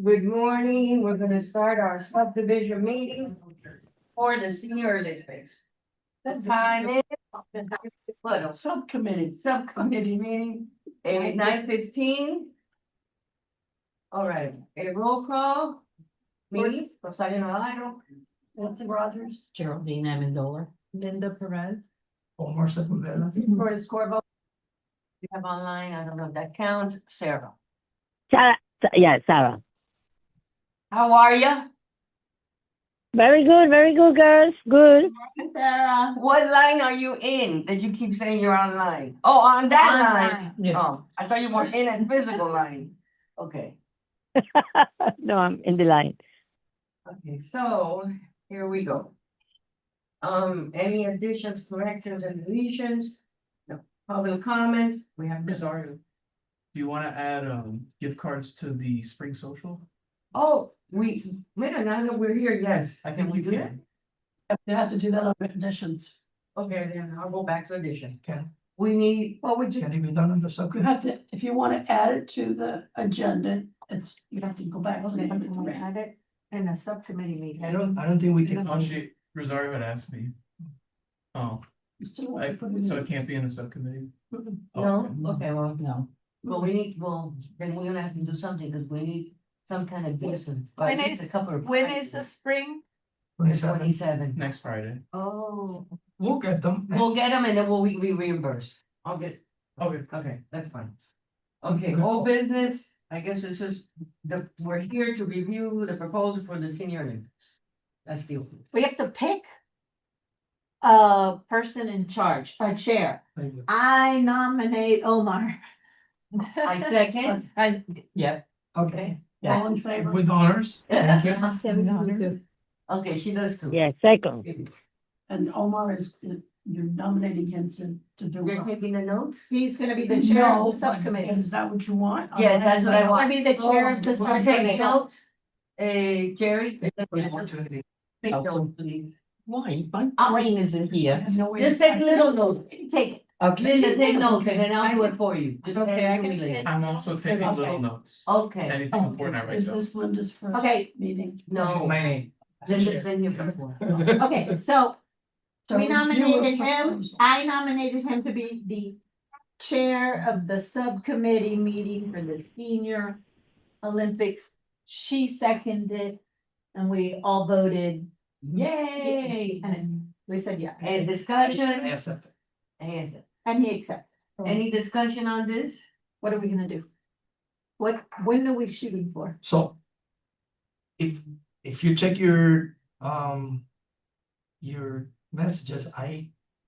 Good morning. We're gonna start our subdivision meeting for the Senior Olympics. The time is what, subcommittee meeting, 9:15. All right, a roll call. Me, Rosario Navarro. Nancy Rogers. Geraldine Amendola. Linda Perez. Omar Sepulveda. For the scoreboard. You have online, I don't know if that counts, Sarah. Sarah, Sarah. How are you? Very good, girls. Good. Sarah. What line are you in that you keep saying you're online? Oh, on that line. Yeah. Oh, I thought you were in a physical line. Okay, No, I'm in the line. okay, so here we go. Any additions, corrections, and deletions? No. Public comments? We have this. Rosario, do you wanna add gift cards to the spring social? Oh, wait a minute, now that we're here, yes. I think we do that? can. You have to do that on conditions. Okay, then I'll go back to addition. Can, We need, Well, would you, can it be done on the you subcommittee? have to, if you want to add it to the agenda, it's, you have to go back. to the- add it in a subcommittee meeting. I don't think we can. Actually, Rosario had asked me. Oh, You still want to put it so in. it can't be in the subcommittee? No, okay, well, No. well, we need, well, then we're gonna have to do something, because we need some kind of decent. When at least is- a couple of When is the prices. spring? 27. 27. Next Friday. Oh, We'll get them. we'll get them and then we'll be reimbursed. I'll get, Okay. okay, that's fine. Okay, Okay. whole business, I guess this is we're here to review the proposal for the Senior Olympics. That's the. We have to pick a person in charge, a chair. Thank you. I nominate Omar. I second. Yep. Okay, All in favor? with honors. Thank you. Okay, she does too. Yeah, second. And Omar is, you're nominating him to do. You're taking the notes? He's gonna be the chair of No, the subcommittee. Is that what you want? Yes, that's what I He's want. gonna be the chair of the We're taking subcommittee. notes. Jerry? Opportunity. Take Oh. notes, please. Why? My brain isn't here. Just take little notes. Take it. Okay. Linda, take notes and then I'll do it for you. Just Okay, hand I it to can me later. take- I'm also taking Okay. little notes. Okay, Anything important I write Is down. this Linda's first? Okay. Meeting. no, My name. Linda's been here before. Okay, so So we you nominated were him, proposed. I nominated him to be the chair of the subcommittee meeting for the Senior Olympics. She seconded and we all voted. Yay! And we said, yeah, And I discussion, accept it. and and he accepted. any discussion on this? What are we gonna do? When are we shooting for? So. If you check your messages,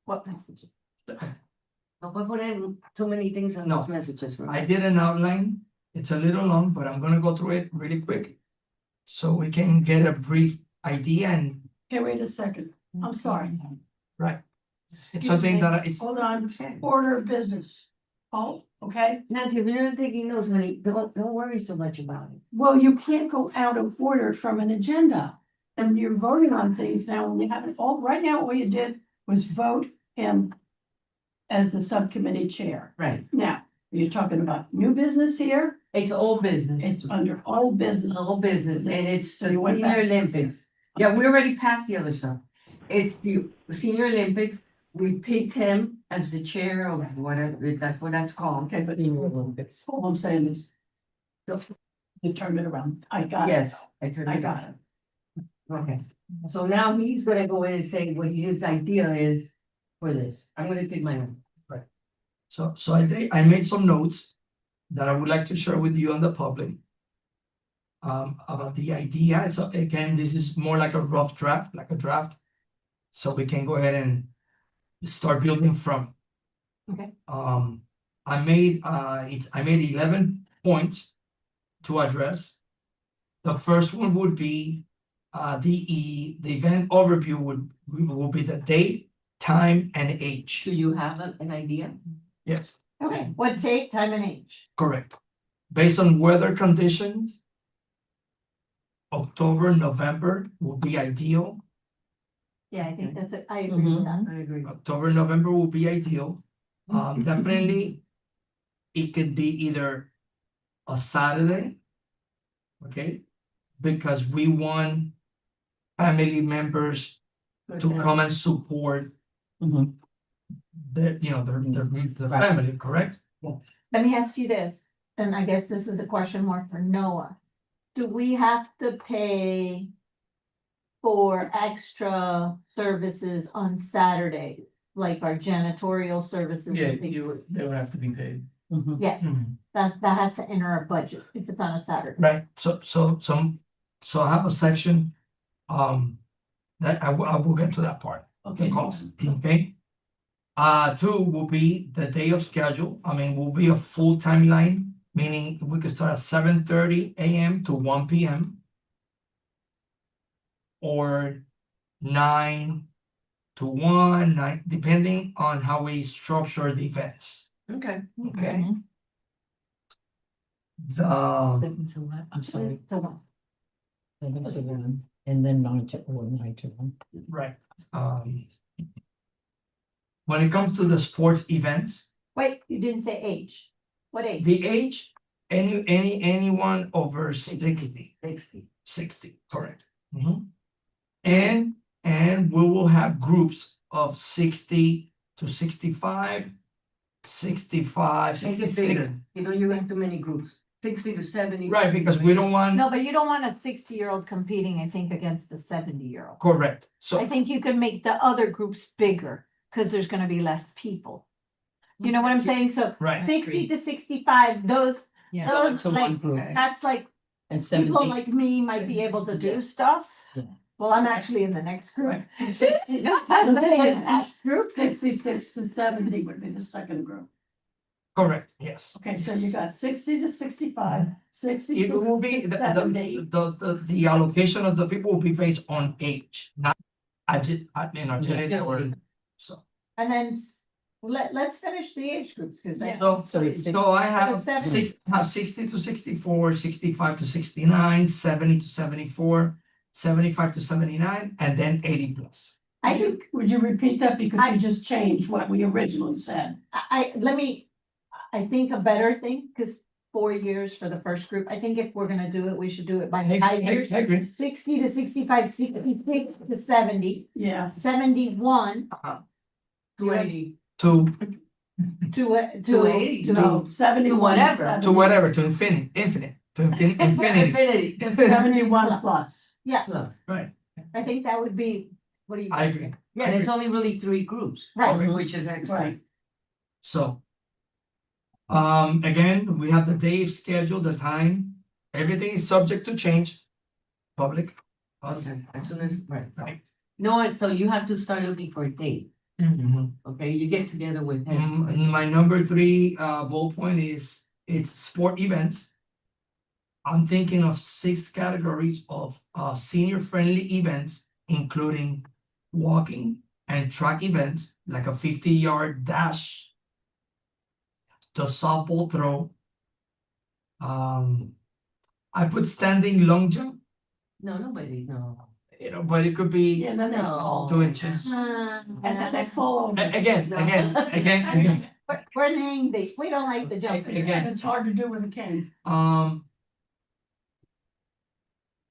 What message? Don't put in too many things on No. those messages. I did an outline. It's a little long, but I'm gonna go through it really quick. So we can get a brief idea and, Okay, wait a second. I'm sorry. right. It's something that it's, Hold on, order of business. Oh, okay. Nancy, if you're not taking notes, honey, don't worry so much about it. Well, you can't go out of order from an agenda. And you're voting on things now, and you haven't, right now, all you did was vote him as the subcommittee chair. Right. Now, you're talking about new business here, It's old business. it's under old business. All business, and it's the So you went Senior back. Olympics. Yeah, we already passed the other stuff. It's the Senior Olympics. We picked him as the chair of whatever, if that's what that's called. Okay, but all I'm saying is, you turned it around. I got it. Yes, I turned I it got on. it. Okay, so now he's gonna go in and say what his idea is for this. I'm gonna take my own. so I made some notes that I would like to share with you and the public. About the idea. So again, this is more like a rough draft, like a draft. So we can go ahead and start building from. Okay. I made 11 points to address. The first one would be the event overview will be the date, time, and age. Do you have an idea? Yes, Okay, what date, time and age? correct. Based on weather conditions, October, November will be ideal. Yeah, I think that's it. I agree with that. I agree. October, November will be ideal. Definitely, it could be either a Saturday Okay? Because we want family members to come and support Mhm. their Right. family, correct? Let me ask you this, and I guess this is a question more for Noah. Do we have to pay for extra services on Saturday, like our janitorial services? and Yeah, things? they would have to be paid. Mhm. Yes, Mhm. that has to enter our budget if it's on a Saturday. Right, so I have a section, that I will get to that part, the cost, okay? Two will be the day of schedule, I mean, will be a full timeline, meaning we could start at 7:30 AM to 1 PM. Or 9 to 1, 9, depending on how we structure the events, Okay. okay? Mhm. The, 7 to what? I'm sorry, So, 7 to 1, and then 9 to 1. right, when it comes to the sports events, wait, you didn't say age. What age? the age, anyone over 60, 60, correct. Mhm. And we will have groups of 60 to 65, 65, Make it 66. bigger. You know, you have too many groups, 60 to 70. Right, because we don't want, No, but you don't want a 60-year-old competing, I think, against a 70-year-old. correct, I so, think you can make the other groups bigger, because there's gonna be less people. You know what I'm saying? So right, 60 to 65, those To one like, group, that's like, and people 70, like me might be able to do Yeah. stuff. Yeah. Well, I'm actually in the next group. right. 60 I'm saying next group. 66 to 70 would be the second group. Correct, yes. Okay, so you got 60 to 65, 66 It will be, to 70. the allocation of the people will be based on age, not agility or, so. And then let's finish the age groups, because Yeah. that's. So I have Seven. 60 to 64, 65 to 69, 70 to 74, 75 to 79, and then 80 plus. I think, Would you repeat that because you just changed what we originally said? I think a better thing, because 4 years for the first group, I think if we're gonna do it, we should do it by 5 years. I agree. 60 to 65, 66 to 70, Yeah, 71 280. To to 280. no, 71. whatever. to whatever, to infinity, infinity, Infinity. To 71 plus. right, I think that would be, what do you? I guys agree. think? Yeah, and it's only really 3 groups. Right. Which is excellent. Right. So. Again, we have the day schedule, the time, everything is subject to change. Public. Us. Okay, as soon as, right. Right. No, and so you have to start looking for a date, Mhm. okay? You get together with him. And my number 3 bullet point is, it's sport events. I'm thinking of 6 categories of senior friendly events, including walking and track events, like a 50-yard dash, the softball throw. I put standing long jump, No, nobody, no. but it could be Yeah, then they No. fall. 2 inches. And then they fall over. Again. We're name this, we don't like the jumping. Again. And it's hard to do with a cane.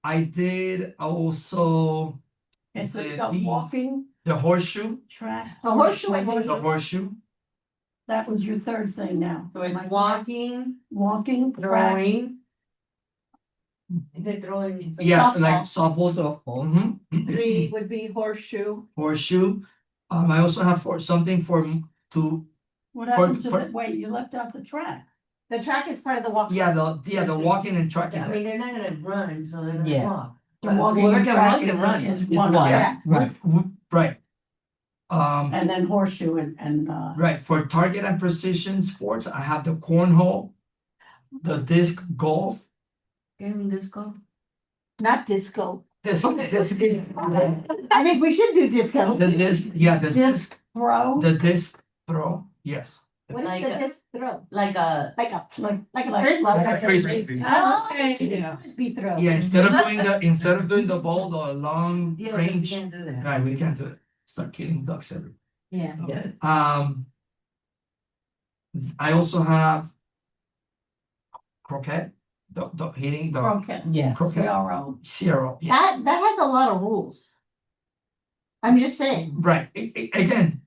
I did also Okay, so you The- got the- walking, the horseshoe, track. The horseshoe, I think. the horseshoe, That was your third thing now. So it's walking, Walking, track, throwing. Is it throwing? yeah, Softball. like softball. softball, Mhm. 3 would be horseshoe. Horseshoe, I also have something to, what For- happened to for- the, wait, you left out the track. The track is part of the walk. the walking and track I mean, event. they're not gonna run, so they're gonna Yeah. walk. The But walking whoever and can track run can run. is is one. one, Yeah. right, Right. And then horseshoe and, Right, for target and precision sports, I have the cornhole, the disc golf, Can this go? Not disco. disc, I think we should do disco. the disc throw, the disc throw, yes. What is Like the a- disc throw? Like a. Like a like a frisbee. Like a frisbee. Oh, Yeah. frisbee throw. Yeah, instead of doing the ball, the long Yeah, but you range, can't do that. right, we can't do it, start killing ducks everywhere. Yeah. Yeah. I also have croquet, the hitting the Croquet, Yeah. croquet, CRO. zero, yes. That has a lot of rules. I'm just saying, Right, again,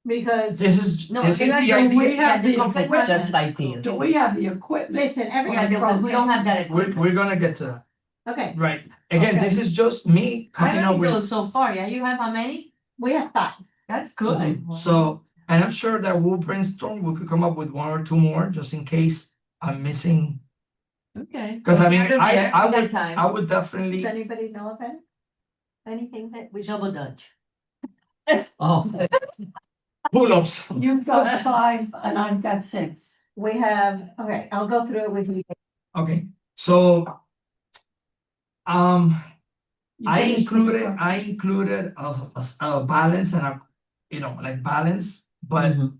because, this is No, this is they're the not doing- we idea. have the equipment. Just ideas. Do we have the equipment? listen, Yeah, because we don't have that We're equipment. gonna get to that, okay, right? Again, this is just me I coming up like with. those so far, yeah, you have how many? we have 5. That's good. So, and I'm sure that we'll brainstorm, we could come up with 1 or 2 more, just in case I'm missing. Okay. Cause I mean, We're there, I we got would, time. I would definitely, Does anybody know of any? Anything that we should? Double Dutch. Oh, pull-ups. You've got 5 and I've got 6. We have, okay, I'll go through it with you. Okay, so, You I finished with the included a balance and a, like balance, but mhm.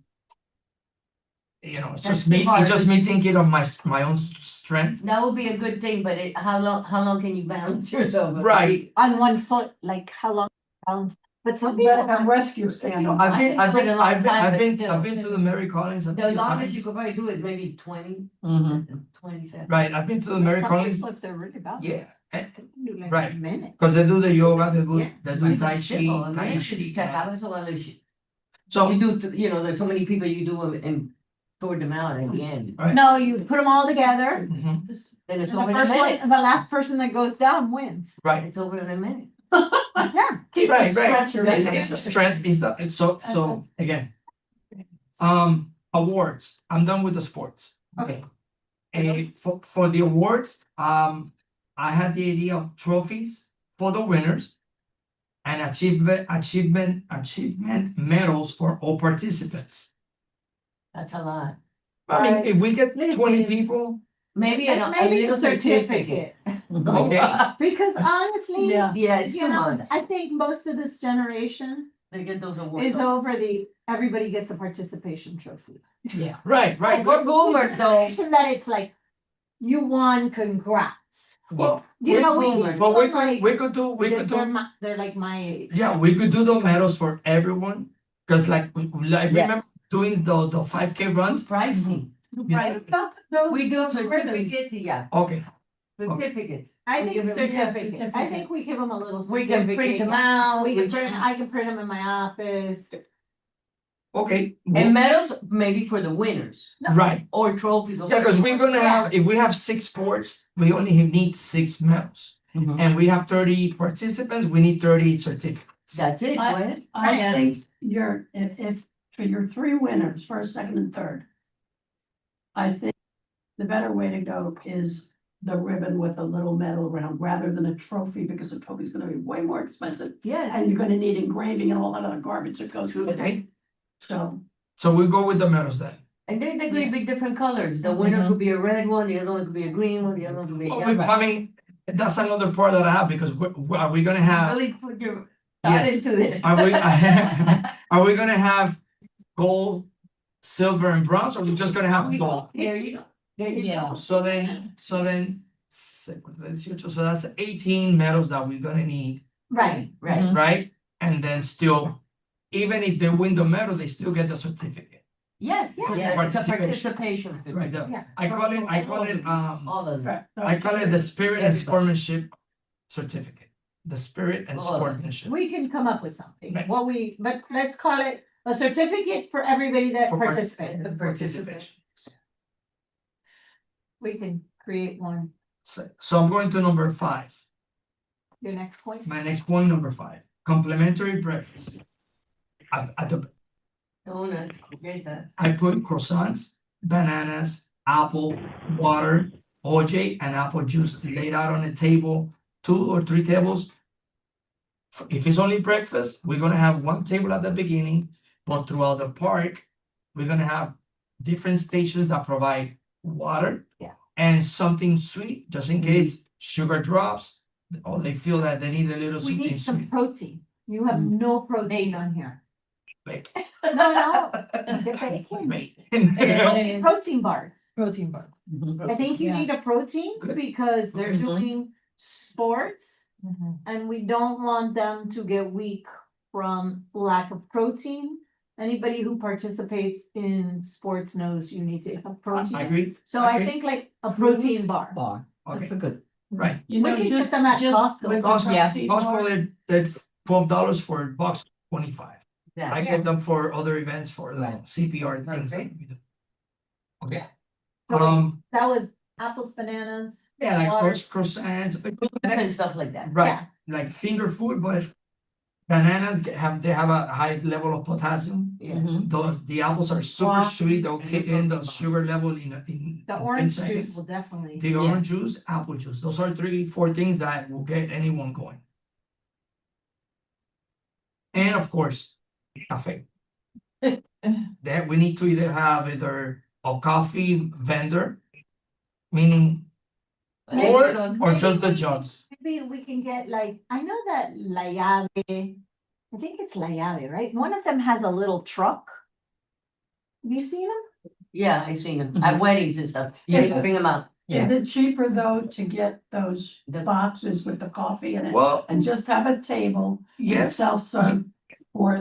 it's That's just me, the it's just part. me thinking of my own strength. That would be a good thing, but how long can you balance yourself? Right. On 1 foot, like how long? But some You better people, have rescue stand. I've I been, think I've it was been, a long I've been, time, I've but been, still. I've been to the Mary Collins a The few longest times. you could probably do is maybe 20, Mhm. 27. Right, I've been to the Mary Collins, if they're really bad. yeah, Do like right. a minute. cause they do the yoga, Yeah. they do Tai Chi, Simple, I mean, Tai it's just that I Chi. was a lot of So, you do, there's so many people you do them and sort them out at the end. right. No, you put them all together. Mhm, Then it's And over the in a first one, minute. the last person that goes down wins. right, It's over in a minute. Yeah. Keep right, the right. stretcher. It's a strength, so again. Awards, I'm done with the sports. Okay. And for the awards, I had the idea of trophies for the winners. And achievement medals for all participants. That's a lot. I mean, if we get Listen. 20 people, Maybe And a maybe little a certificate. okay, Because honestly, Yeah. Yeah, it's you too know, much. I think most of this generation They get those awards. is over everybody gets a participation trophy. Yeah. right, right. We're boomers though. Generation that it's like, you won, congrats. Well, You know, we boomers. can but we like- could do, They're like my age. yeah, we could do the medals for everyone. Cause like, I remember doing the 5K runs. Pricey. Yeah. We do certificates, yeah, Okay, certificates. I We think give 'em- certificate, I certificate. think we give them a little We can print certificate. them out. I can print them in my office. okay, And medals, maybe for the winners, right. or trophies. or Yeah, cause we're gonna Yeah. have, if we have 6 sports, we only need 6 medals. Mhm. And we have 30 participants, we need 30 certificates. That's it, I- what? I think if for your 3 winners, first, second, and third. I think the better way to go is the ribbon with a little medal around rather than a trophy, because a trophy's gonna be way more expensive. Yes. And you're gonna need engraving and all that other garbage that goes with it. Okay, So, so we go with the medals then. And then they could be different colors. The winner could be a red one, the other one could be a green one, the other one could be a Oh, yellow. I mean, that's another part that I have, because are we gonna have, Really put your thought yes, into this. are we, are we gonna have gold, silver and bronze, or we just gonna have gold? There you go. There you Yeah. go. So then, so that's 18 medals that we're gonna need, Right. Right. Mhm. right? And then still, even if they win the medal, they still get the certificate. Yes, Yeah. yes, it's a Participation. participation. Right, Yeah. I call it, All of them. I call it the spirit and Everybody. sportsmanship certificate. The spirit and All of them. sportsmanship. We can come up with something, Right. but let's call it a certificate for everybody that For participated. participation. We can create one, So I'm going to number 5. your next point. My next point, number 5, complimentary breakfast. Donuts, great that. I put croissants, bananas, apple, water, OJ, and apple juice laid out on the table, 2 or 3 tables. If it's only breakfast, we're gonna have 1 table at the beginning, but throughout the park, we're gonna have different stations that provide water. Yeah. And something sweet, just in case sugar drops, or they feel that they need a little We something need some sweet. protein. You have no protein on here. Wait, No, the bacon. wait. Protein bars. Protein bar. Mhm. I think you Yeah. need a protein Good. because they're Mhm. doing sports. And we don't want them to get weak from lack of protein. Anybody who participates in sports knows you need to have I protein. agree. So I think like a protein bar. Bar, that's Okay, a good. right. You We know, can just, get them at just Costco. with the Costco, protein Costco, bar, they're $12 for a box, 25. I Yeah, get them for other events for the Right. CPR things that Okay. we do. Okay. So that was apples, bananas. Yeah, like water. croissants, and stuff like that. right, Yeah. like finger food, but bananas they have a high level of potassium. Yes. Mhm. The apples are super Wow. sweet, they'll And kick the in the protein bar. sugar level in The in orange juice seconds. will definitely. The orange juice, apple juice, those are 3-4 things that will get anyone going. And of course, cafe. That we need to either have either a coffee vendor, meaning Maybe- or just the maybe we- jugs. Maybe we can get like, I know that La Llave, I think it's La Llave, right? One of them has a little truck. Have you seen them? Yeah, I seen them at weddings and stuff. Yeah. They bring them out. is it cheaper though to get those The- boxes with the coffee in it? Well, And just have a table and yes, self-serve, or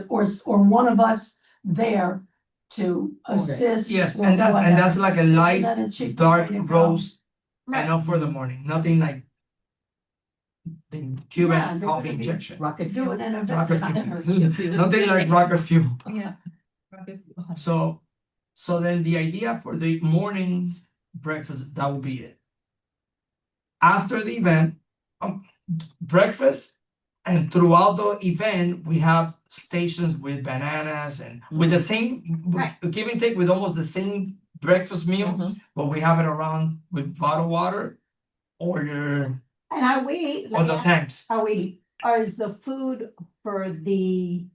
one of us there to assist. yes, or and that's whatever. like a Isn't light, that a cheaper dark way to go? roast, Right. enough for the morning, nothing like the Yeah, Cuban they're coffee gonna be injection. Rocket Do fuel. an Rocket intervention. fuel. Nothing like rocket fuel. Yeah. So then the idea for the morning breakfast, that will be it. After the event, breakfast, and throughout the event, we have stations with bananas and with the same, Right. give and take with almost the same breakfast meal, Mhm. but we have it around with bottled water or And are we, or the tanks. or is the food for the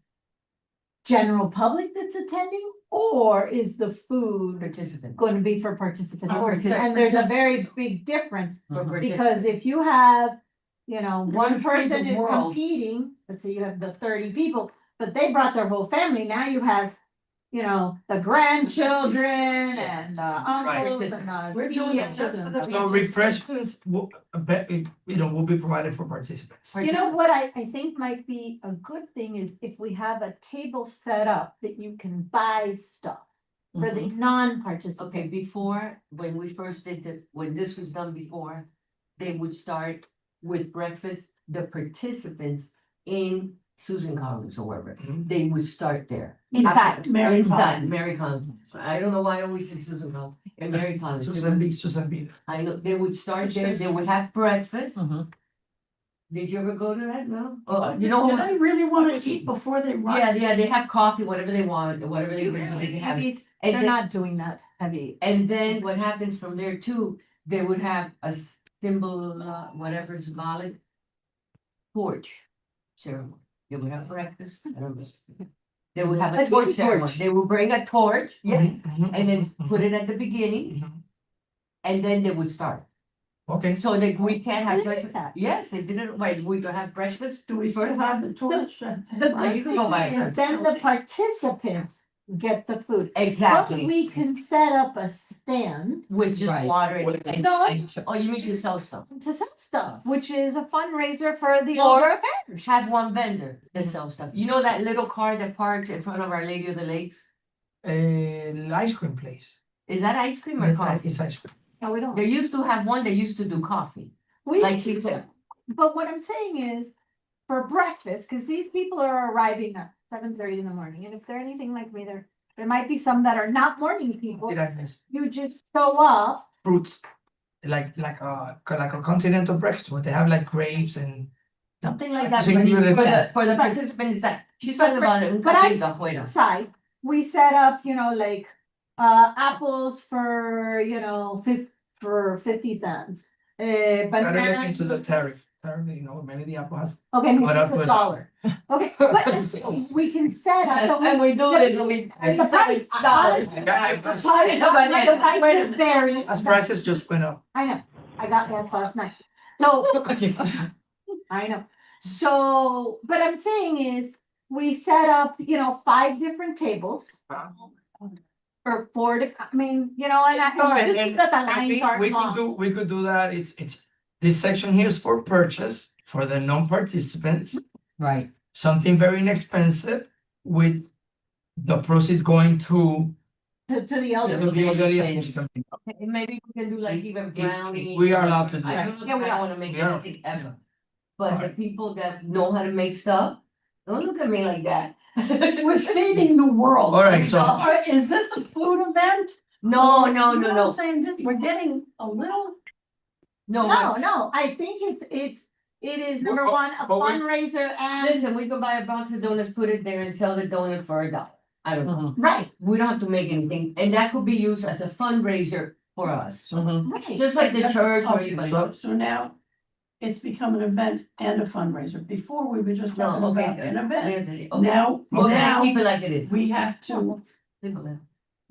general public that's attending? Or is the food Participants. going to be for participants? I would say And there's a participants. very big difference. Mhm. Because if you have, one gonna feed person the is world. competing, let's say you have the 30 people, but they brought their whole family, now you have, the grandchildren and the uncles and the. We're doing it just for the So refreshments will, will be provided for participants. You know what I think might be a good thing is if we have a table set up that you can buy stuff for the Mhm. non-participants. Okay, before, when we first did when this was done before, they would start with breakfast, the participants in Susan Collins or wherever, Mhm. they would start there. Inside. Mary Inside, Collins. Mary Collins. I don't know why I always say Susan Collins, and Mary Collins. Susan B. I know, they would start there, they would have breakfast. Mhm. Did you ever go to that? No? Oh, You know, they really wanna eat before they run. Yeah, they have coffee, whatever they want, whatever they have. And They're then- not doing that heavy. And then what happens from there too, they would have a symbol, whatever symbolic torch ceremony. They would have breakfast. I don't know. They would have a torch ceremony. They would bring a torch, Mhm. and then put it at the beginning, Mhm. and then they would start. Okay, So like we can't have I like breakfast. that. Yes, they did it, right, we could have breakfast. Do we still have the torch? The Right, you good can go by thing is then the participants get the food. But Exactly, we can set up a stand which is Right. water and. No. Oh, you mean to sell stuff? to sell stuff, which is a fundraiser for the Or- older offenders. Have one vendor that sells stuff. You know that little car that parks in front of Our Lady of the Lakes? ice cream place. Is that ice cream or It's coffee? it's ice cream. No, we don't. They used to have one that used to do coffee, We, like she said. but what I'm saying is, for breakfast, because these people are arriving at 7:30 in the morning, and if they're anything like me, there might be some that are not morning people. Did I miss You just show up. fruits? Like a continental breakfast where they have like grapes and Something like that, So but you do it for the, that. for the Right. participants that, she's But- talking about it. but I- Side, we set up, like, apples for, for 50 cents. gotta get Bananas. into the tariff. Maybe the apple has. Okay, maybe But it's that's $1. what- Okay, but I'm saying we can set up. but we do it, we. And the price, honestly, the price varies. As prices just went up. I know, I got gas last night. So, I know. So, but I'm saying is, we set up, 5 different tables. Or 4 different, and No, that the I lines think aren't we could long. we could do that. It's this section here is for purchase for the non-participants. Right. Something very inexpensive with the proceeds going to to the the elderly. elderly affairs committee. And maybe we can do like even If brownies. we are allowed to do I that. don't, Yeah, we I are. don't wanna make We are. anything ever. But the Alright. people that know how to make stuff, don't look at me like that. We're feeding the world. All right, so- Is this a food event? No, You no, know no, what I'm no, saying? We're getting a little, No, I think it is number But- one, a but we- fundraiser and, listen, we can buy a box of donuts, put it there and sell the donut for $1. I don't know. right, We don't have to make anything, and that could be used as a fundraiser for us. right. Just like the church or okay, anybody. so now it's become an event and a fundraiser. Before, we were just No, talking okay, about good. an event. Okay, Now, we're gonna now keep it like it is. we have to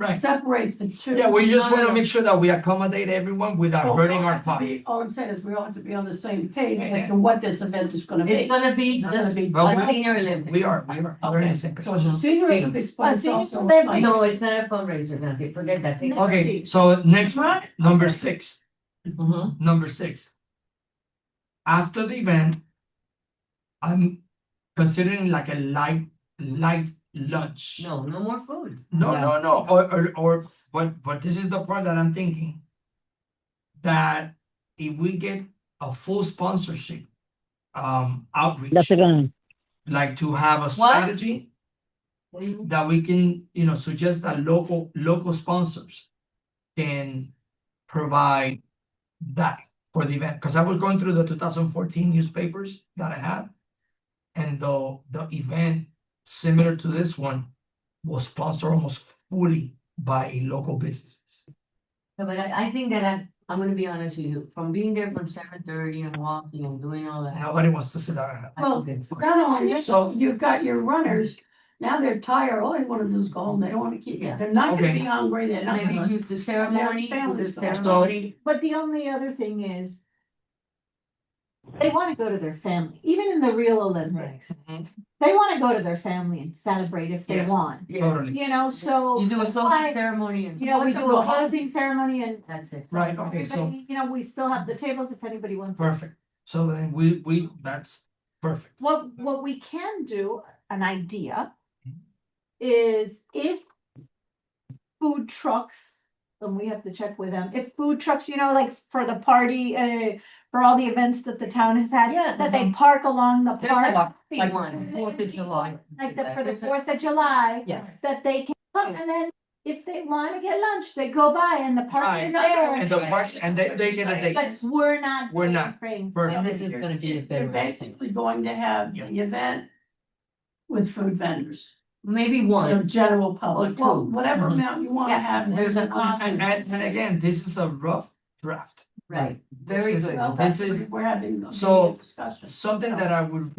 Right, separate the two. yeah, we just No, no, wanna no. make sure that we accommodate everyone without Well, hurting we all our have to pocket. be- All I'm saying is we all have to be on the same page Yeah. as to what this event is gonna It's be. gonna be It's gonna just be- Well, a senior Olympics. We are, we're in Okay, the same page. so it's a senior See. Olympics, but it's senior also. a Olympics. fight. No, it's not a fundraiser, nothing, forget that. Think- No. Okay, so next, Right. number Okay. 6, Mhm. number 6. After the event, I'm considering like a light lunch. No, no more food. No, but this is the part that I'm thinking. That if we get a full sponsorship, outreach, That's a gun. like to have a strategy that we can, suggest that local sponsors can provide that for the event. Because I was going through the 2014 newspapers that I had, and the event similar to this one was sponsored almost fully by local businesses. No, but I think that I'm gonna be honest with you, from being there from 7:30 and walking and doing all that. Nobody wants to sit down. I Well, think it's- Not only this, So- you've got your runners, now they're tired, all they wanna do is go home, they don't wanna keep, Yeah. they're not gonna Okay. be hungry, they're not Maybe gonna. use the ceremony, do family the stuff. ceremony. But the only other thing is, they wanna go to their family, even in the real Olympics. They wanna go to their family and celebrate if they Yes. want, Yeah, Totally. so. you do a why- closing ceremony and. We do a closing ceremony and That's it. Right, okay, so everybody, we still have the tables if anybody wants. perfect. So then that's perfect. What we can do, an idea, is if food trucks, and we have to check with them, if food trucks, like for the party, for all the events that the town has had, Yeah. that they park along the There's park. a big Like one. 4th of July. Like for the 4th of July. Yes. That they can come, and then if they wanna get lunch, they go by and the park Right. is there. And the parks, and they get a date. But we're not. We're not. Afraid. We're And not. this is gonna be a You're better. basically going to have Yeah. the event with food vendors, Maybe the one. general public, Or well, two. whatever Mhm. amount you wanna Yeah. have. There's a cost. And again, this is a rough draft. Right, very This is- good. Well, This that's, is- we're having a so, discussion. Something that I would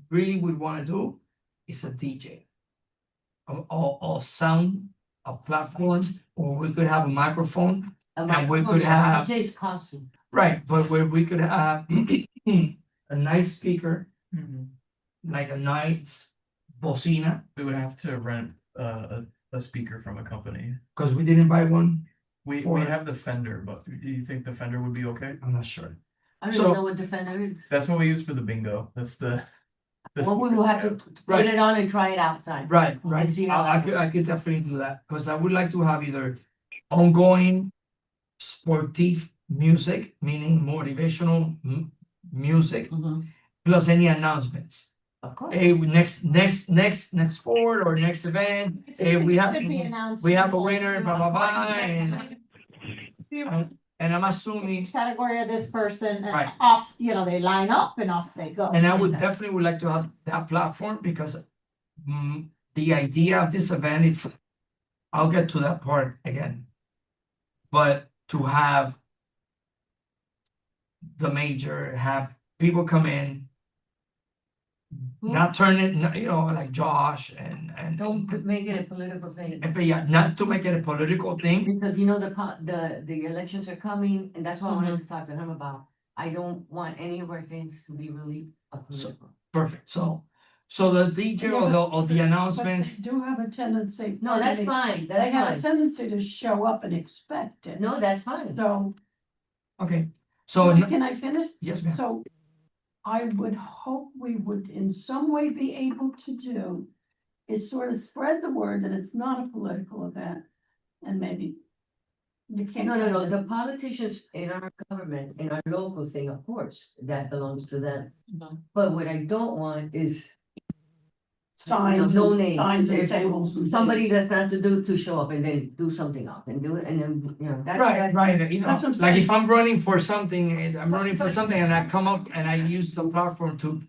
really would wanna do is a DJ. Or sound, a platform, or we could have a microphone, and we could have- DJ's costing. right, but where we could have a nice speaker, like a nice bocina, We would have to rent a speaker from a company. cause we didn't buy one, We For- have the Fender, but do you think the Fender would be okay? I'm not sure. I don't So- even know what Defender is. That's what we use for the bingo. That's the. Well, we will have to put Right. it on and try it outside. Right, And see how I that I could definitely do that, cause I would like to have either ongoing sportive music, meaning motivational music, Mhm. plus any announcements. Of course. Hey, next sport or next event, hey, we have a winner, blah, blah, blah, and I'm assuming, Category of this person and Right. off, they line up and off they go. and I would definitely would like to have that platform, because the idea of this event, I'll get to that part again. But to have the major, have people come in, not turn it, like Josh and. Don't make it a political thing. But yeah, not to make it a political thing, Because the elections are coming, and that's what I wanted to talk to him about. I don't want any of our things to be really political. perfect, so the DJ or the But they announcements, do have a tendency. No, that's fine, They that's have a fine. tendency to show up and expect it. No, that's fine. So, okay, so, can I finish? yes, ma'am, So I would hope we would in some way be able to do is sort of spread the word that it's not a political event. And maybe you can't. No, the politicians in our government, in our local thing, of course, that belongs to them. But what I don't want is Signs, no and names. signs and If tables and. somebody that's not to show up and then do something else and do it, and then, you know, that's. Right, right, you know, That's what I'm like saying. if I'm running for something and I'm running for something and I come up and I use the platform to,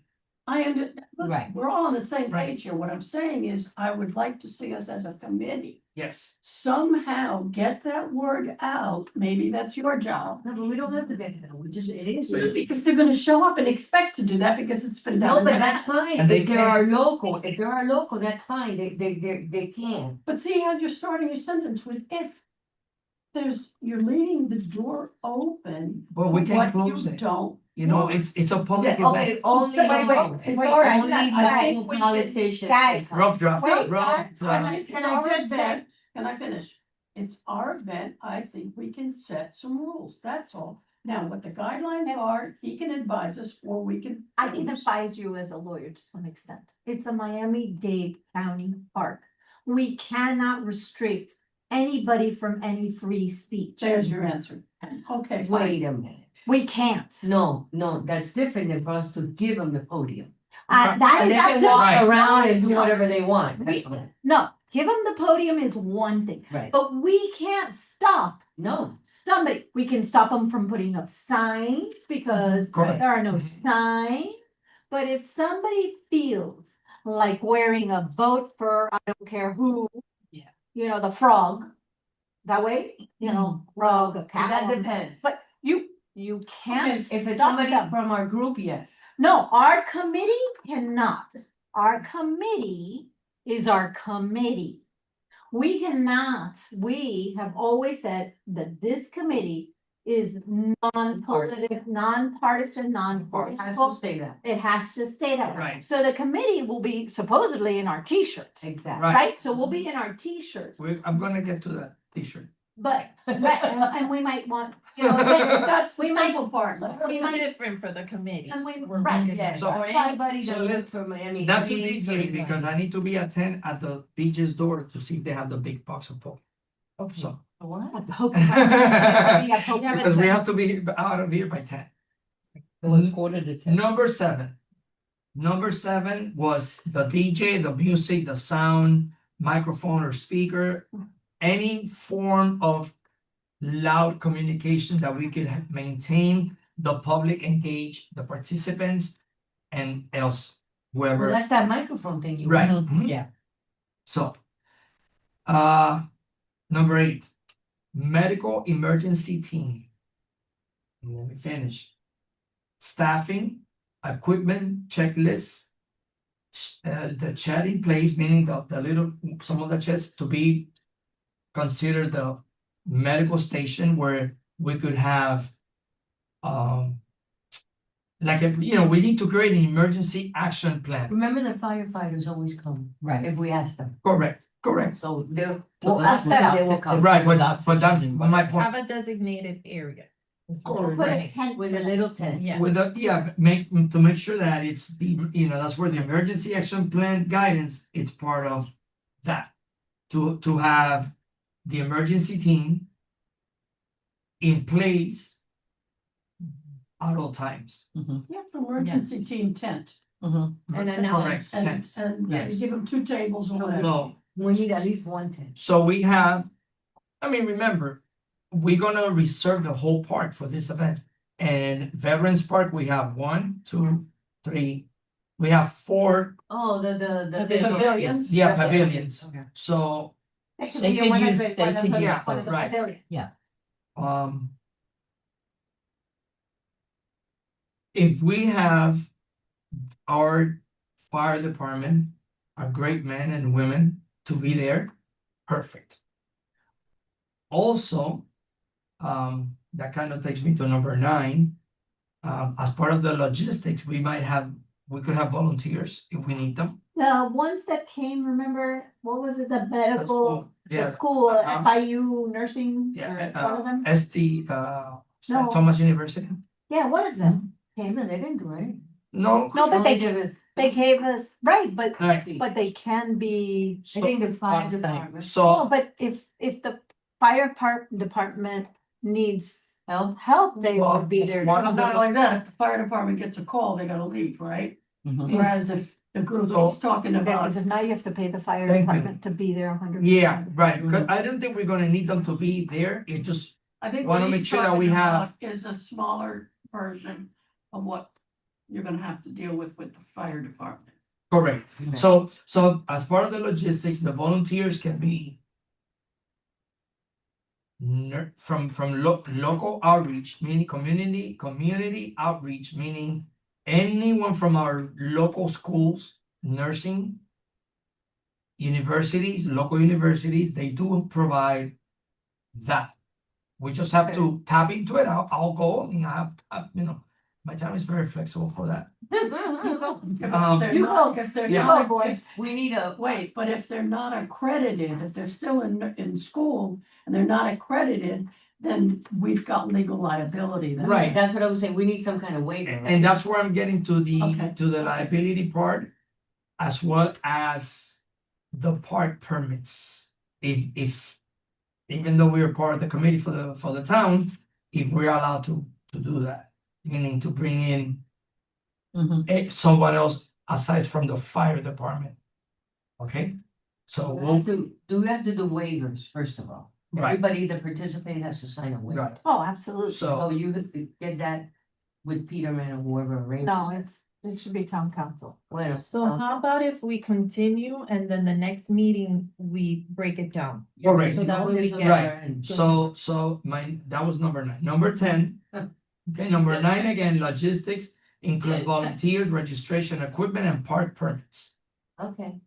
Right. We're all on the same Right. page here. What I'm saying is, I would like to see us as a committee yes. somehow get that word out. Maybe that's your job. No, but we don't have to get it, we just, it is. Because they're gonna show up and expect to do that because it's been done. No, in but the that's past. fine, And they if there are local, that's fine, they can. But see how you're starting your sentence with if. You're leaving the door open. But we can What close you it. don't. You know, want. it's a public Yeah, event. okay, only, Wait, wait, it's already only done. I think local we can- politicians. Guys, Rough draft, Wait, rough draft. Can I just say- Can I finish? It's our event, I think we can set some rules, that's all. Now, what the guidelines are, he can advise us, or we can. I can choose. advise you as a lawyer to some extent. It's a Miami-Dade County park. We cannot restrict anybody from any free speech. There's your answer. Okay, fine. Wait a minute, We can't. no, that's different than for us to give them the podium. That And is they up can to, walk Right. around and do No. whatever they want, We- that's all. no, give them the podium is one thing, Right, but we can't stop no, somebody. We can stop them from putting up signs because Correct. there are no signs. But if somebody feels like wearing a vote for, I don't care who. Yeah. You know, the frog, that way, you know, frog, a that cow. depends. But you can't If it's stop somebody them. from our group, yes. No, our committee cannot. Our committee is our committee. We cannot, we have always said that this committee is non-political, nonpartisan, Has to non-political. say that, It has to stay that way. Right. So the committee will be supposedly in our t-shirts, exactly. Right. right? So we'll be in our t-shirts, I'm gonna get to that t-shirt. but, and we might want, you know, but- That's the We might- simple part. we might, Different for the committee. and we, We're right, making Yeah, it So- up. or anybody so that let's- works for Miami. Not to Dade, deviate, or- because I need to be at 10 at the beach's door to see if they have the big box of Poke. So. What? Because we have to be out of here by 10. Well, it's 9:45. Number seven was the DJ, the music, the sound, microphone or speaker, any form of loud communication that we could maintain the public engaged, the participants and else, Well, whoever. that's that microphone thing you. Right. Mhm, Mhm. Yeah. So, number 8, medical emergency team. And let me finish. Staffing, equipment, checklists, the chat in place, meaning the little, some of the chats to be considered the medical station where we could have, like, we need to create an emergency action plan. Remember the firefighters always come Right. if we ask them, Correct. so they'll, So we'll ask them, they will come. Right, Without but that's oxygen. my point. Have a designated area. is what Correct. we're put a saying. tent With a little tent. Yeah. With the, to make sure that it's the, that's where the emergency action plan guidance, it's part of that. To have the emergency team in place at all times. Mhm, Emergency team tent. mhm. And then Correct, And, tent. and Yes. you give them 2 tables or whatever. No, We need at least one tent. so we have, remember, we're gonna reserve the whole park for this event. And Veterans Park, we have 1, 2, 3, we have 4, Oh, the. Pavilions? yeah, pavilions. Okay. So, It could They be could one of use- the- they one of could the- use one of the those. Right. pavilions. if we have our fire department, our great men and women to be there, perfect. Also, that kind of takes me to number 9. As part of the logistics, we could have volunteers if we need them. The ones that came, remember, what was it, the That's medical, cool. the Yeah, school, Uh-huh. FIU nursing, or yeah, one of them? ST, St. No. Thomas University. Yeah, one of them. Came and they didn't do anything. No. No, but Only they, difference- they gave us, right, but Right, they can be. I think the fire On site. department. No, so, but if the fire department needs help, they Well, will be it's there. one Well, of not the- only that, if the fire department gets a call, they gotta leave, right? Mhm. Whereas if the group So- he's talking about, Because if now you have to pay the fire Thank you. department to be there 100%. yeah, right, 'cause I don't think we're gonna need them to be there, it just, I think wanna what make he's sure that talking we have- about is a smaller version of what you're gonna have to deal with the fire department. correct. So as part of the logistics, the volunteers can be from local outreach, meaning community outreach, meaning anyone from our local schools, nursing, universities, local universities, they do provide that. We just have to tap into it. I'll go. I mean, my time is very flexible for that. If Um, they're You not- go. If they're Yeah. not, Boy. if- We need a, wait, but if they're not accredited, if they're still in school and they're not accredited, then we've got legal liability. then. Right. that's what I was saying, we need some kind of waiver. right? And that's where I'm getting to Okay. the liability part, as well as the park permits. If, even though we're part of the committee for the town, if we're allowed to do that, meaning to bring in Mhm. someone else aside from the fire department. Okay, so we'll, Do we have to do waivers, first of all? Right. Everybody that participates has to sign a waiver. right, Oh, absolutely. so, So you could get that with Peterman or whoever arranges. No, it. it should be town council. Well, So how about if we continue and then the next meeting, we break it down? Correct. So that way we get. right, so that was number 9. Number 10. Okay, number 9 again, logistics includes volunteers, registration, equipment, and park permits. Okay.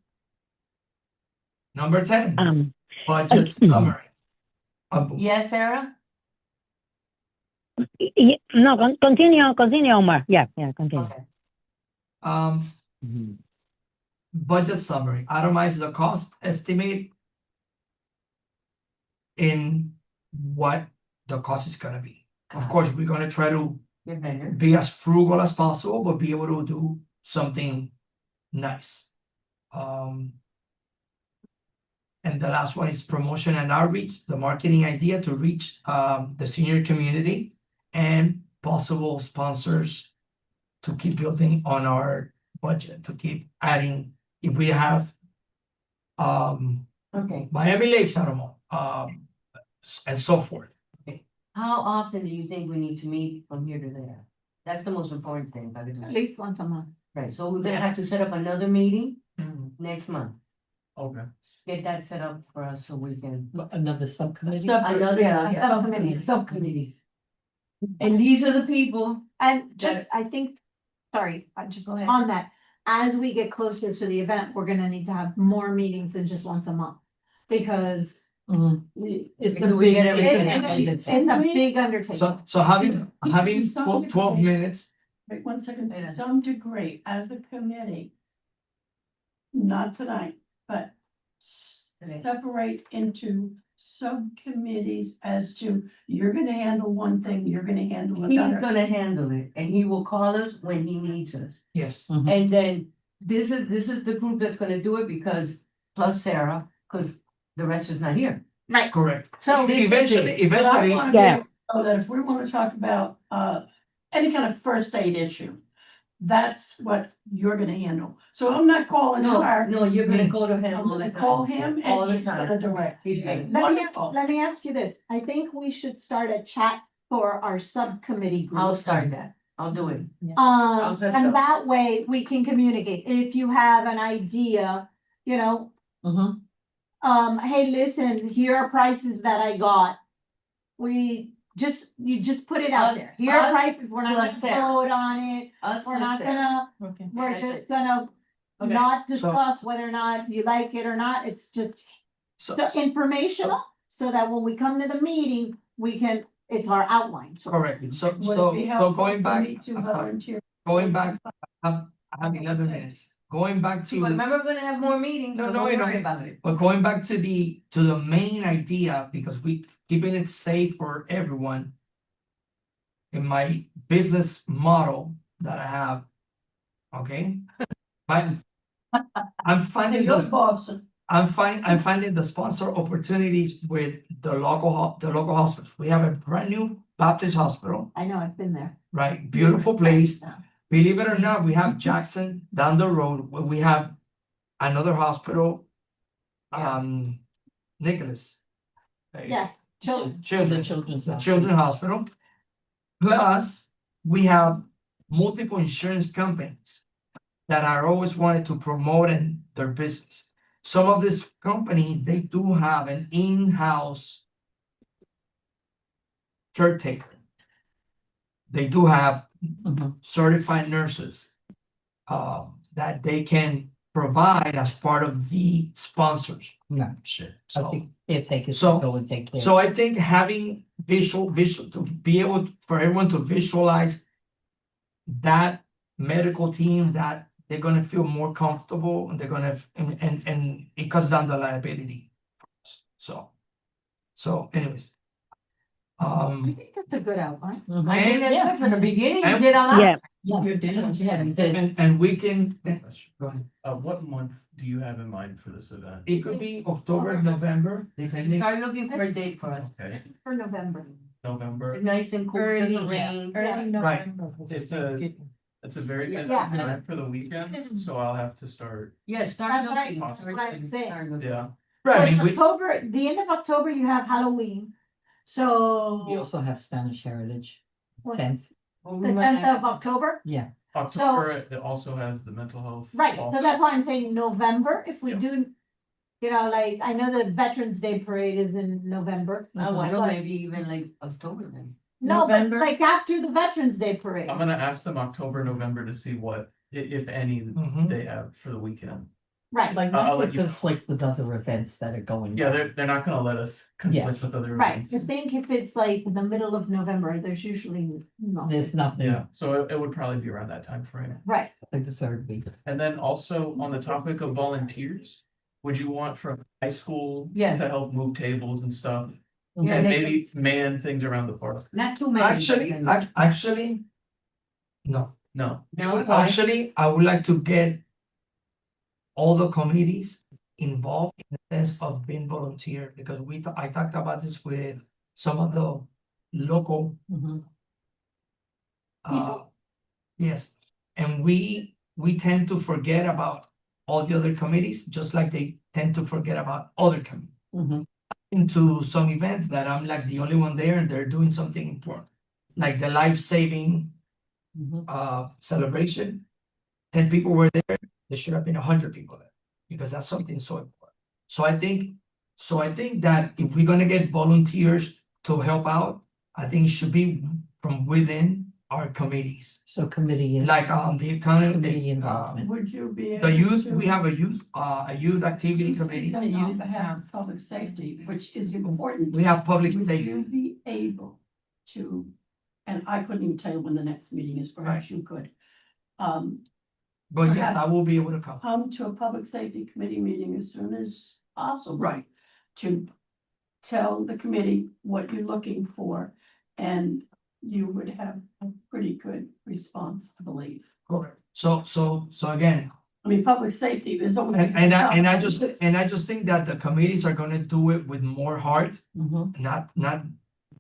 Number 10, budget Mm-hmm. summary. Yes, Sarah? No, continue, Omar. Yeah, continue. Okay. Mhm. Budget summary, itemize the cost estimate in what the cost is gonna be. Of course, we're gonna try to You're better. be as frugal as possible, but be able to do something nice. And the last one is promotion and outreach, the marketing idea to reach the senior community and possible sponsors to keep building on our budget, to keep adding, if we have Okay. Miami Lakes, I don't know, and so forth. How often do you think we need to meet from here to there? That's the most important thing, by the At way. least once a month. Right, so we're gonna have to set up another meeting next month. Okay. Get that set up for us so we can. Another subcommittee. Another, yeah. subcommittees. And these are the people. And just, I think, sorry, just Go ahead. on that, as we get closer to the event, we're gonna need to have more meetings than just once a month. Because Mhm. It's a big- it's a big undertaking. So having Some 12 degree. minutes, Wait, 1 second, Yeah. to some degree, as a committee, not tonight, but Okay. separate into subcommittees as to, you're gonna handle one thing, you're gonna handle He's another. gonna handle it and he will call us when he needs us. yes, And then this is the group that's gonna do it because plus Sarah, because the rest is not here. Right, correct. so Eventually, But I wanna be Yeah. able to know that if we wanna talk about, any kind of first aid issue, that's what you're gonna handle. So I'm not calling No, her, no, you're gonna go to him I'm all the gonna time. call him All and the he's gonna time. direct. He's great. Wonderful. let me ask you this. I think we should start a chat for our subcommittee group. I'll start that. I'll do it. I'll set it And up. that way we can communicate. If you have an idea, you know, Mhm. hey, listen, here are prices that I got. You just put it out Us- there. Here are us prices. We're not plus gonna Sarah. vote on it. Us We're plus not Sarah. gonna, Okay. we're That's just it. gonna Okay. not discuss whether or not you like it or not. It's just So, informational, so that when we come to the meeting, it's our outline. So correct, Would it be so helpful going for back, me to volunteer? I have 11 minutes, going back See, but to, remember, we're gonna have more meetings, No, so no, don't I know. worry about it. but going back to the main idea, because we keeping it safe for everyone. In my business model that I have, okay? But I'm Hey, finding your those, boss, I'm finding the sponsor opportunities with the local hospitals. We have a brand new Baptist hospital, I know, I've been there. right? Beautiful place. Yeah. Believe it or not, we have Jackson down the road, where we have another hospital, Nicholas. Yes, children. Children, Children's the hospital. children hospital. Plus, we have multiple insurance companies that are always wanted to promote in their business. Some of these companies, they do have an in-house caretaker. They do have Mhm. certified nurses that they can provide as part of the sponsors. Yeah, Sure. I So, think their take is So- to go and take care. so I think having visual to be able for everyone to visualize that medical teams that they're gonna feel more comfortable and they're gonna and it cuts down the liability. So anyways. I think that's a good outline. Mhm. I think that's good from the beginning, you And- did a lot. Yeah. Yeah, you're doing, yeah, the- And we can, go ahead. What month do you have in mind for this event? It could be October, November, depending. Start looking for a date for us. Okay, For November. November. Nice and cool, Early, doesn't yeah, rain. early Right. November. It's a very busy Yeah. time for the weekends, so I'll have to start, Yeah, start That's right, looking. that's what I'm saying. Start looking. yeah. Right, I mean, Because we, October, the end of October, you have Halloween. we So also have Spanish Heritage, What? 10th, Well, we the might 10th have- of October, yeah. October, it also has the mental health. right, so ball. that's why I'm saying November, if we Yeah. do. You know, like, I know the Veterans Day Parade is in November. Oh, I don't, but- maybe even like October then. No, but November. like after the Veterans Day Parade. I'm gonna ask them October, November to see what, if any, Mhm. they have for the weekend. Right, Like, I'll not let to you know. conflict with other events that are going. Yeah, on. they're not gonna let us conflict with other right, events. I think if it's like the middle of November, there's usually no. There's nothing, Yeah, so it would probably be around that time frame. Right, like the third week. And then also on the topic of volunteers, would you want from high school? Yes. To help move tables and stuff, Yeah, and they- maybe man things around the park? Not too many. actually, no. No, No, why? Actually, I would like to get all the committees involved in the sense of being volunteer, because I talked about this with some of the local, Mhm. yes. And we tend to forget about all the other committees, just like they tend to forget about other committees. Mhm. Into some events that I'm like the only one there and they're doing something important, like the life-saving Mhm. celebration. 10 people were there, there should have been 100 people there, because that's something so important. So I think that if we're gonna get volunteers to help out, I think it should be from within our committees. So committee. Like the accounting, Committee involvement. would you be able the youth, to- we have a youth activity committee, Speaking on behalf of public safety, which is important. we have public Would safety. you be able to, and I couldn't even tell you when the next meeting is, perhaps you could. But yes, I will be able to come. Come to a public safety committee meeting as soon as possible. Right. To tell the committee what you're looking for, and you would have a pretty good response, I believe. Correct. So again, I mean, public safety is always. and I just think that the committees are gonna do it with more heart, Mhm. not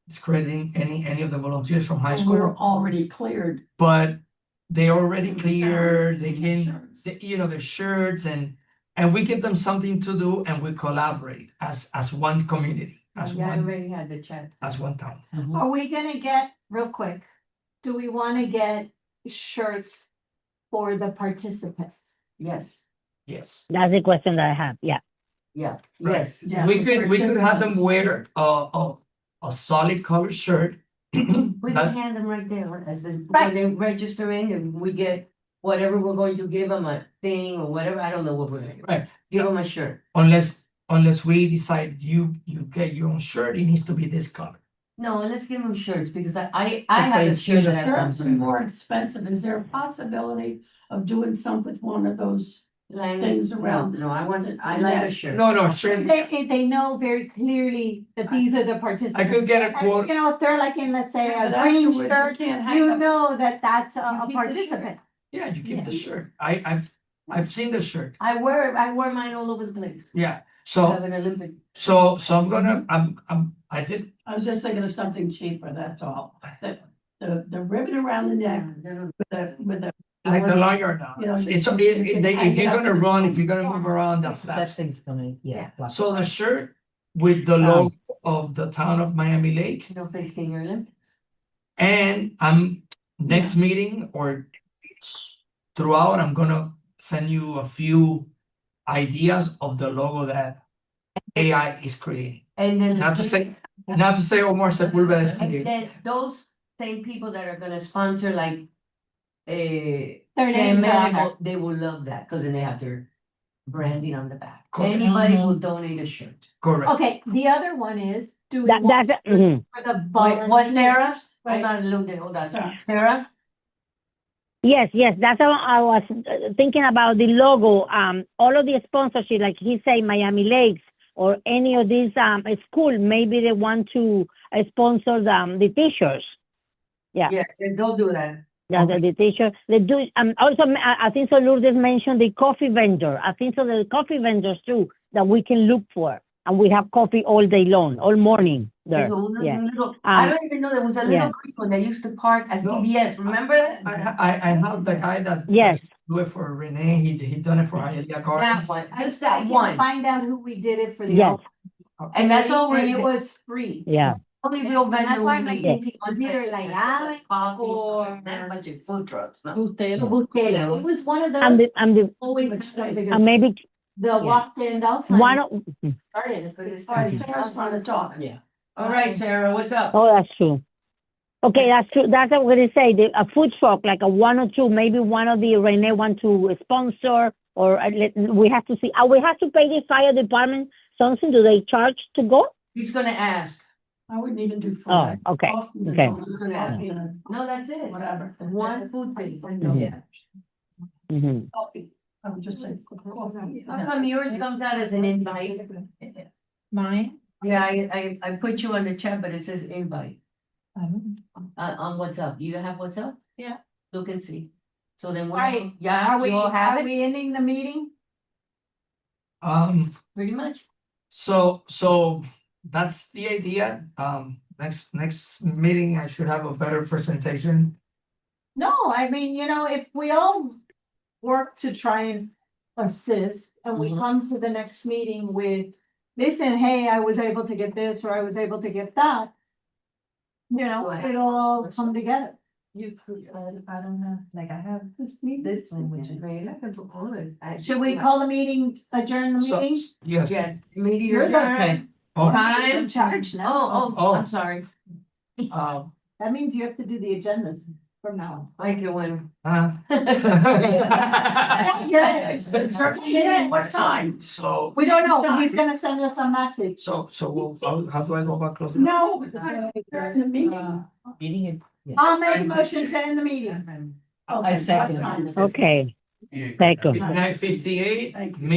discrediting any of the volunteers from high We're school, already cleared. but they already in town. clear, they can, Shirts. the shirts and we give them something to do and we collaborate as one community, as Yeah, I one, already had the chat. as one town. Mhm. are we gonna get, real quick, do we wanna get shirts for the participants? Yes, Yes. That's the question that I have, yeah. yeah, Right. yes. Yeah, We could have them participants. wear a solid color shirt. We that- can hand them right there as the, Right. when they register in and we get whatever we're going to give them, a thing or whatever, I don't know what we're gonna do. Right. Give them a shirt. Unless we decide you get your own shirt, it needs to be this color. No, let's give them shirts because I Let's have say a it's shirt that I Shirts are want. more expensive. Is there a possibility of doing some with one of those? Things around. No, I like a shirt. No, shirt. They know very clearly that these are the I participants. could get a And, quote. you know, if they're like in, let's say, But a green afterwards, you shirt, can't hang you up- know that that's You a keep the shirt. participant. Yeah, you keep the Yeah. shirt. I've seen the shirt. I wear mine all over the place. Yeah, I so, have an Olympic. so I'm gonna, I did, I was just thinking of something cheaper, that's all. The ribbon around the neck with the. like the lawyer now. You know, It's, you can hang if it you're up gonna in the run, front. if you're gonna move around, that That flaps. thing's gonna, yeah. flap. So the shirt with the logo of the town of Miami Lakes. No place senior Olympics. And next meeting or throughout, I'm gonna send you a few ideas of the logo that AI is creating. And then. Not to say Omar Sepulveda is And creating. then those same people that are gonna sponsor like. Their San names are on Medical, they will love that, cause then they have their branding on the back. Correct. Anybody who donate a shirt. Correct. Okay, the other one is, do we want That's, mhm. for the Wait, what's Sarah? volunteers? Hold on, Luke, hold on. Sarah. Sarah? Yes, that's how I was thinking about the logo. All of the sponsorship, like he say, Miami Lakes or any of these school, maybe they want to sponsor the teachers. Yeah, then don't do that. Yeah, the teacher. They do. Also, I think so. Lourdes mentioned the coffee vendor. I think so. The coffee vendors too that we can look for, and we have coffee all day long, all morning there. There's a little- Yeah. I don't even know, there was a yeah. little creep when they used to park at No. CBS, remember that? I have the guy that. Yes. Do it for Renee, he's done it for Hialeah That Gardens. one, just I that can one, find out who we did it for the. Yes. and that's all And we're, it was free. Yeah. only real And vendor. that's why I'm we like, need. it was either like Alex Coffee, or. not a bunch of food trucks, no. Bustelo. It was one of And those, the always, and maybe the walked in outside. one of. Started at But it's 6:30. All right, Sarah's trying to talk. Yeah. All right, Sarah, what's up? Oh, that's true. Okay, that's true. That's what I'm gonna say. A food truck, like a one or two, maybe one of the Renee want to sponsor, or we have to see. We have to pay the fire department something. Do they charge to go? He's gonna ask. I wouldn't even do food. Oh, okay. Coffee and Okay. coffee and No, that's it. Whatever. One food thing. Mhm. Mm-hmm. Coffee. I would just say coffee. How come yours comes out as an invite? Mine? Yeah, I put you on the chat, but it says invite, I don't on WhatsApp. You have WhatsApp? Yeah. Look and see. So then, Right. yeah, Are we, you all have are it, we ending the meeting? pretty much. So that's the idea. Next meeting, I should have a better presentation. No, I mean, if we all work to try and assist and we Mhm. come to the next meeting with, listen, hey, I was able to get this or I was able to get that. Right. It'll all come together. You could, I don't know, like I have this one, which is. Should we call the meeting, adjourn the So, meeting? yes. Yeah, meeting You're the- adjourned. Oh, Time. In charge now. Oh. I'm sorry. That means you have to do the agendas from now I can win. Yeah, it's been 30 minutes. What time? So, on. We don't know. He's gonna send us a message. so how do I go about closing? No, during the meeting. Meeting it. yeah. I'll make a motion to end the meeting. Okay, second that's fine. Okay. Yeah. Thank you. 9:58. Thank you.